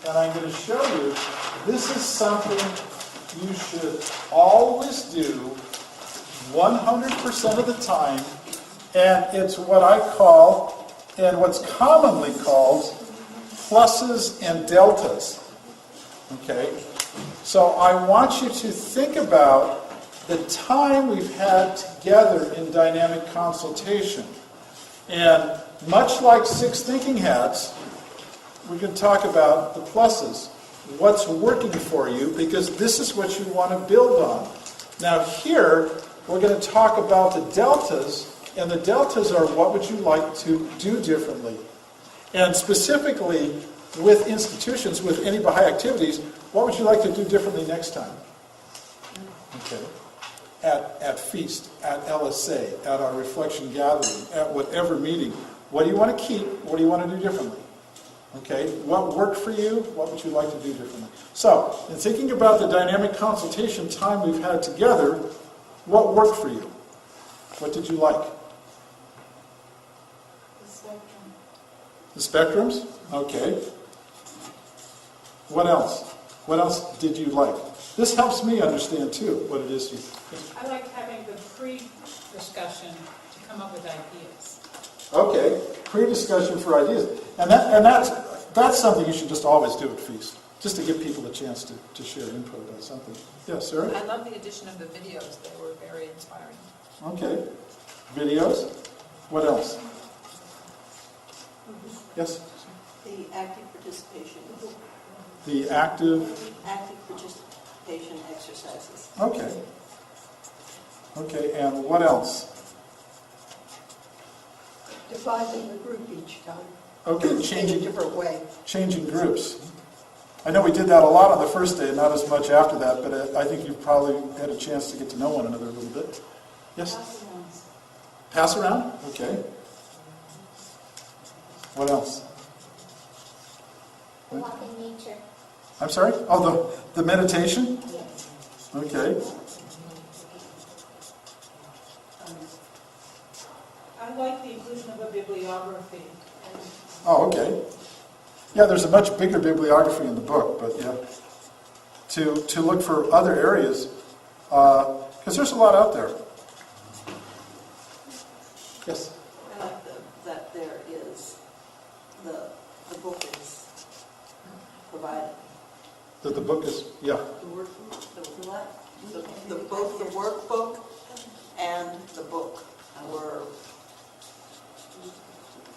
and I'm going to show you, this is something you should always do 100% of the time, and it's what I call, and what's commonly called, pluses and deltas. Okay? So I want you to think about the time we've had together in dynamic consultation. And much like 6 thinking hats, we can talk about the pluses. What's working for you, because this is what you want to build on. Now here, we're going to talk about the deltas, and the deltas are what would you like to do differently. And specifically with institutions, with any Baha'i activities, what would you like to do differently next time? Okay. At Feast, at LSA, at our reflection gathering, at whatever meeting. What do you want to keep? What do you want to do differently? Okay, what worked for you? What would you like to do differently? So, in thinking about the dynamic consultation time we've had together, what worked for you? What did you like? The spectrum. The spectrums? Okay. What else? What else did you like? This helps me understand, too, what it is you... I like having the pre-discussion to come up with ideas. Okay, pre-discussion for ideas. And that's something you should just always do at Feast, just to give people a chance to share input about something. Yes, Sarah? I love the addition of the videos. They were very inspiring. Okay. Videos. What else? Yes? The active participation. The active participation exercises. Okay. Okay, and what else? Dividing the group each time. Okay, in a changing different way. groups. I know we did that a lot on the first day, not as much after that, but I think you've probably had a chance to get to know one another a little bit. Yes? Pass around? Okay. What else? Walk in nature. I'm sorry? Oh, the meditation? Yes. Okay. I like the inclusion of a bibliography. Oh, okay. Yeah, there's a much bigger bibliography in the book, but yeah. To look for other areas, because there's a lot out there. Yes? I like that there is, the book is provided. That the book is, yeah. The workbook, both the workbook and the book were...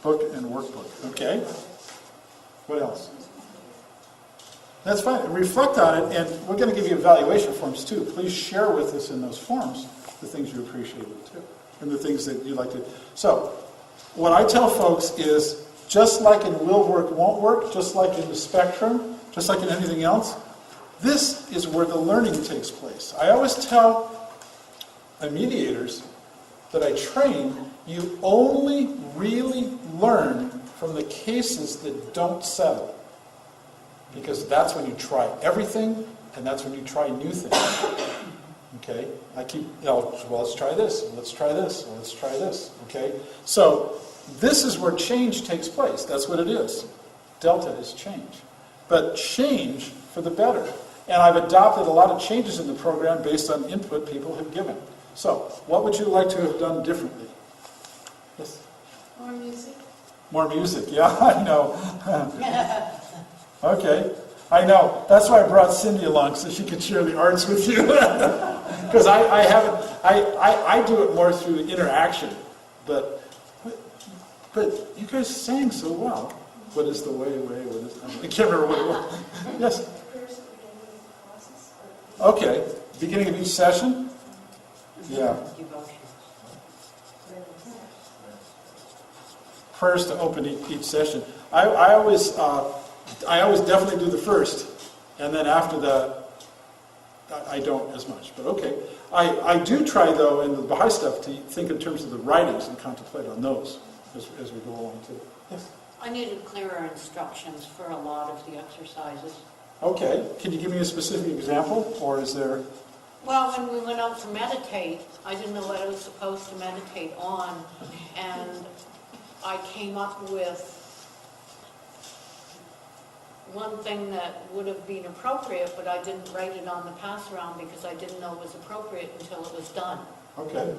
Book and workbook. Okay. What else? That's fine. Reflect on it, and we're going to give you evaluation forms too. Please share with us in those forms the things you appreciated too, and the things that you like to. So, what I tell folks is, just like in will work, won't work, just like in the spectrum, just like in anything else, this is where the learning takes place. I always tell my mediators that I train, you only really learn from the cases that don't settle. Because that's when you try everything, and that's when you try new things. Okay? I keep, well, let's try this, let's try this, let's try this. Okay? So, this is where change takes place. That's what it is. Delta is change. But change for the better. And I've adopted a lot of changes in the program based on input people have given. So, what would you like to have done differently? Yes? More music. More music, yeah, I know. Okay, I know. That's why I brought Cindy along, so she could share the arts with you. Because I do it more through interaction. But you guys sang so well. What is the way? What is, I can't remember what it was. Yes? Okay, beginning of each session? Yeah. Prayers to open each session. I always definitely do the first, and then after that, I don't as much. But okay, I do try though in the Baha'i stuff to think in terms of the writings and contemplate on those as we go along too. Yes. I needed clearer instructions for a lot of the exercises. Okay, can you give me a specific example, or is there? Well, when we went out to meditate, I didn't know what I was supposed to meditate on, and I came up with one thing that would have been appropriate, but I didn't write it on the pass around because I didn't know it was appropriate until it was done. Okay,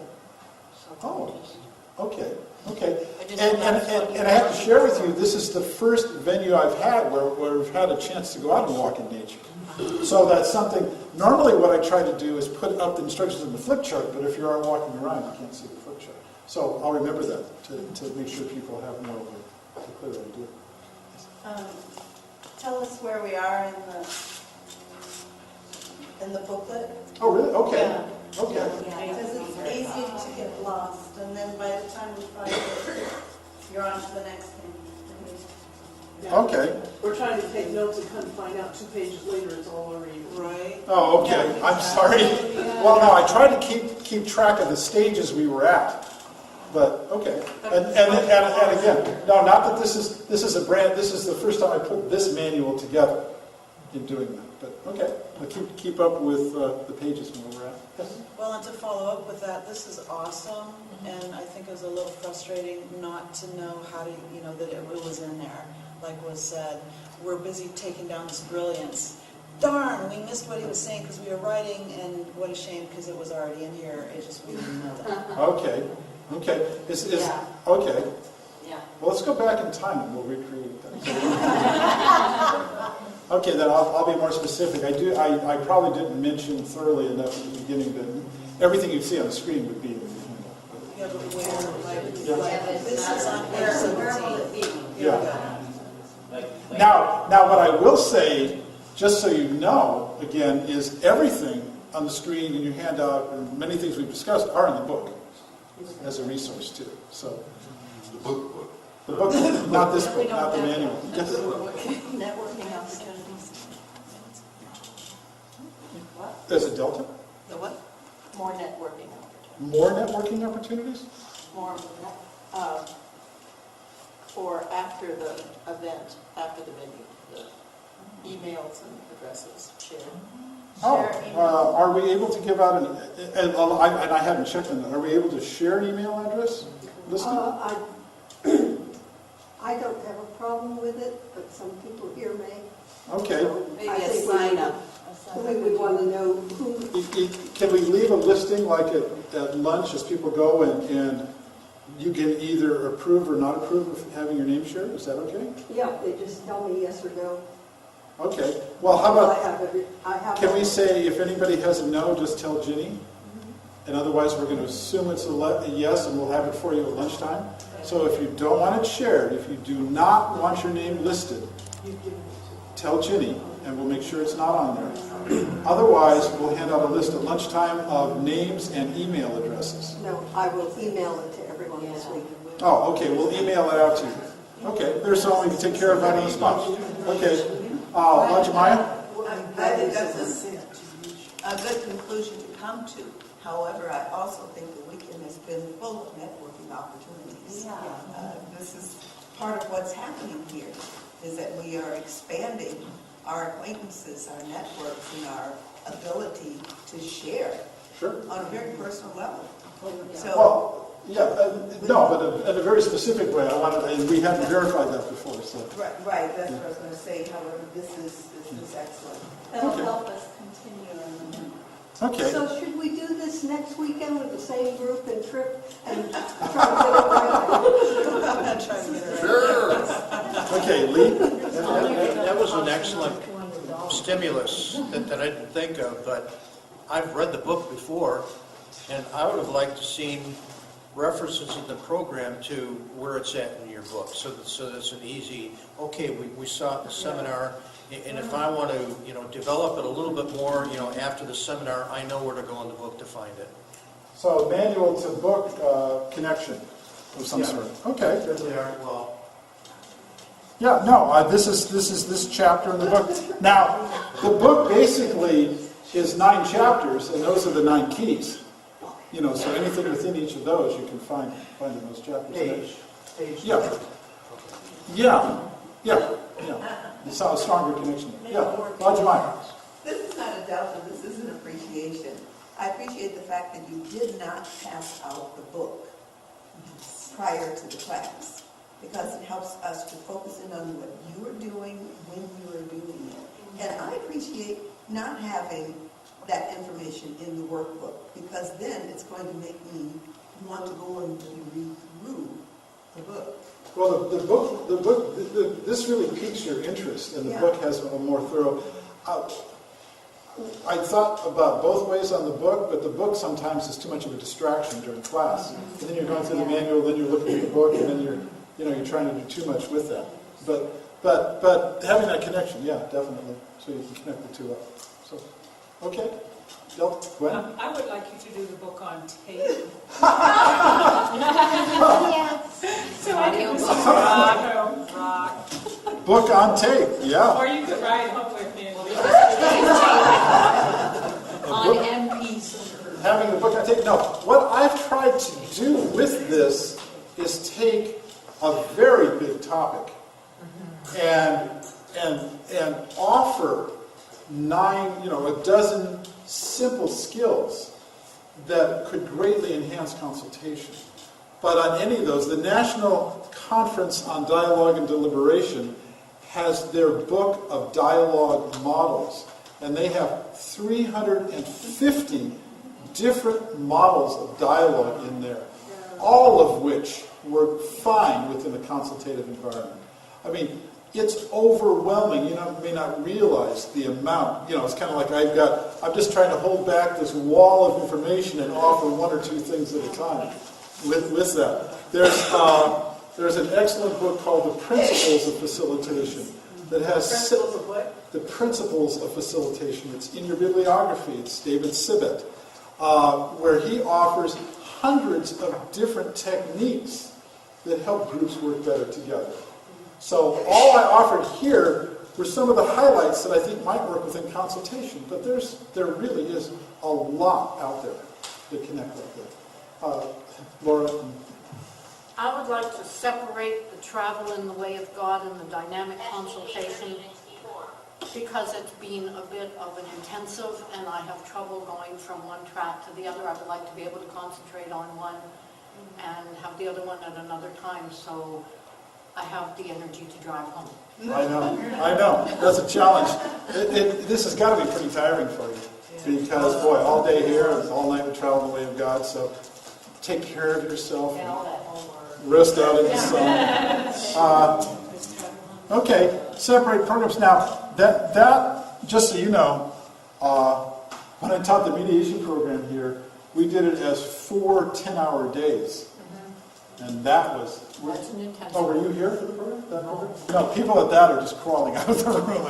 So Oh. just- okay, okay. I just And thought that's what I have to share with you, this is the first venue I've had where we've had a chance to go out and walk in nature. So that's something, normally what I try to do is put up the instructions in the flip chart, but if you are walking around, you can't see the flip chart. So I'll remember that to make sure people have more of a clear idea. Tell us where we are in the booklet. Oh, really? Okay, Yeah. okay. Because it's easy to get lost, and then by the time we find it, you're on to the next thing. Okay. We're trying to take notes and come find out 2 pages later it's all already. Right? Oh, okay, I'm sorry. Well, no, I tried to keep track of the stages we were at, but, okay. And again, no, not that this is the first time I put this manual together in doing that, but, okay. I'll keep up with the pages where we're at. Yes? Well, and to follow up with that, this is awesome, and I think it was a little frustrating not to know how to, that it was in there, like was said. We're busy taking down this brilliance. Darn, we missed what he was saying because we were writing, and what a shame because it was already in here. It just, we didn't know that. Okay, okay. Okay. Yeah. Well, let's go back in time and we'll recreate that. Okay, then I'll be more specific. I probably didn't mention thoroughly enough at the beginning that everything you see on the screen would be in the handle. Yeah, but where, Yeah. this is on page 17. Yeah. Now, what I will say, just so you know, again, is everything on the screen in your handout and many things we've discussed are in the book as a resource too. So The book. the book, not this book, not the manual. Yes. Networking opportunities. What? There's a delta? The what? More networking opportunities. More networking opportunities? More, for after the event, after the venue, the emails and addresses shared. Are we able to give out and I haven't checked on that, are we able to share an email address listed? I don't have a problem with it, but some people here may. Okay. Maybe I a think sign up. We would want to know who, Can we leave a listing like at lunch as people go and you can either approve or not approve of having your name shared? Is that okay? yeah, they just tell me yes or no. Okay. Well, how about, I have. can we say if anybody has a no, just tell Ginny? And otherwise, we're going to assume it's a yes and we'll have it for you at lunchtime. So if you don't want it shared, if you do not want your name listed, tell Ginny and we'll make sure it's not on there. Otherwise, we'll hand out a list at lunchtime of names and email addresses. No, I will email it to everyone this week. Oh, okay, we'll email it out to you. Okay, there's someone we can take care of that on the spot. Okay, Jemaya? I think that's a good conclusion to come to. However, I also think the weekend has been full of networking opportunities. This is part of what's happening here, is that we are expanding our acquaintances, our networks, and our ability to share Sure. on a very personal level. So, Well, yeah, no, but in a very specific way. And we haven't verified that before, so. right, that's what I was going to say. However, this is excellent. That'll Okay. help us continue in the Okay. So should we do this next weekend with the same group and Trip and try to get it right? Sure. Okay, Lee? That was an excellent stimulus that I didn't think of, but I've read the book before, and I would have liked to seen references in the program to where it's at in your book, so that's an easy, okay, we saw it in the seminar, and if I want to, develop it a little bit more, after the seminar, I know where to go in the book to find it. So manual to book connection of some Yeah. sort. Okay. They are, well, Yeah, no, this is this chapter in the book. Now, the book basically is 9 chapters, and those are the 9 keys. So anything within each of those you can find in those chapters. page. Yeah. It's a stronger connection. Yeah, Roger Meyer. This is not a delta, this is an appreciation. I appreciate the fact that you did not pass out the book prior to the class. because it helps us to focus in on what you are doing when you are doing it. And I appreciate not having that information in the workbook, because then it's going to make me want to go and read through the book. Well, this really piques your interest, and the Yeah. book has a more thorough. I thought about both ways on the book, but the book sometimes is too much of a distraction during class. And then you're going through the manual, then you're looking at the book, and then you're trying to do too much with that. But having that connection, yeah, definitely, so you can connect the two up. So, okay, Gwen? I would like you to do the book on tape. So I can listen to rock. Book on tape, yeah. Or you could ride home with me and read On MPs. Having the book on tape. No, what I've tried to do with this is take a very big topic and offer a dozen simple skills that could greatly enhance consultation. But on any of those, the National Conference on Dialogue and Deliberation has their book of dialogue models, and they have 350 different models of dialogue in there, all of which work fine within a consultative environment. I mean, it's overwhelming. You may not realize the amount. It's kind of like I'm just trying to hold back this wall of information and offer one or two things at a time with that. There's an excellent book called The Principles of Facilitation that has Principles of what? The Principles of Facilitation. It's in your bibliography. It's David Sibbett, where he offers hundreds of different techniques that help groups work better together. So all I offered here were some of the highlights that I think might work within consultation, but there really is a lot out there that connect like that. Laura? I would like to separate the travel in the way of God and the dynamic consultation because it's been a bit of an intensive and I have trouble going from one track to the other. I would like to be able to concentrate on one and have the other one at another time so I have the energy to drive home. I know. That's a challenge. This has got to be pretty tiring for you because, boy, all day here and all night we travel the way of God, so take care of yourself. And all that homework. Rest out in the sun. Okay, separate programs. Now, that just so you know, when I taught the mediation program here, we did it as 4 10-hour days. And that was... That's an intense. Oh, were you here for the program? No, people at that are just crawling out of the room.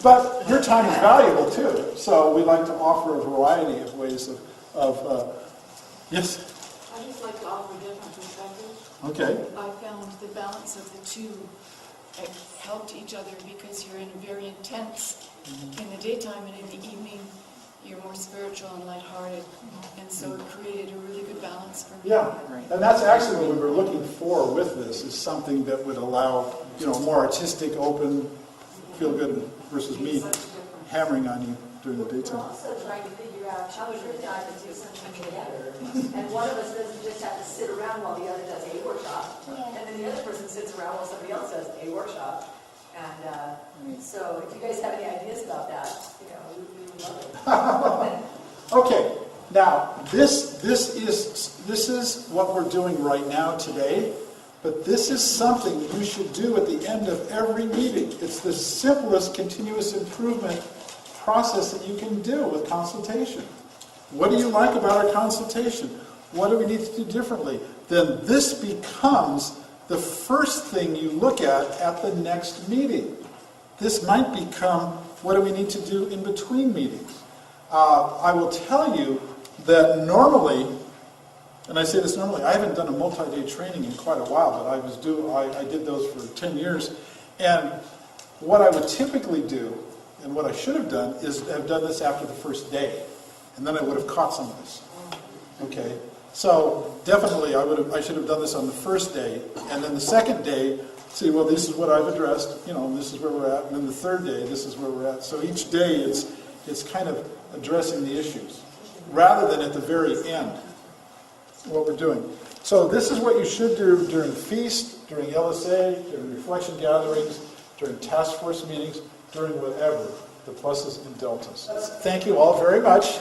But your time is valuable, too. So we like to offer a variety of ways of yes? I just like to offer different perspectives. Okay. I found the balance of the two helped each other because you're in a very intense in the daytime, and in the evening you're more spiritual and lighthearted, and so it created a really good balance for me. Yeah, and that's actually what we were looking for with this, is something that would allow, more artistic, open, feel good versus me hammering on you during the daytime. We're also trying to figure out how we're going to do something together. And one of us doesn't just have to sit around while the other does a workshop, and then the other person sits around while somebody else does a workshop. And so if you guys have any ideas about that, we would love it. Okay, now this is what we're doing right now today, but this is something you should do at the end of every meeting. It's the simplest continuous improvement process that you can do with consultation. What do you like about our consultation? What do we need to do differently? Then this becomes the first thing you look at the next meeting. This might become, what do we need to do in between meetings? I will tell you that normally, and I say this normally, I haven't done a multi-day training in quite a while, but I did those for 10 years. And what I would typically do, and what I should have done, is have done this after the first day. And then I would have caught some of this. Okay? So definitely I should have done this on the first day. And then the second day, see, well, this is what I've addressed, this is where we're at. And then the third day, this is where we're at. So each day it's kind of addressing the issues, rather than at the very end, what we're doing. So this is what you should do during feast, during LSA, during reflection gatherings, during task force meetings, during whatever, the pluses and deltas. Thank you all very much.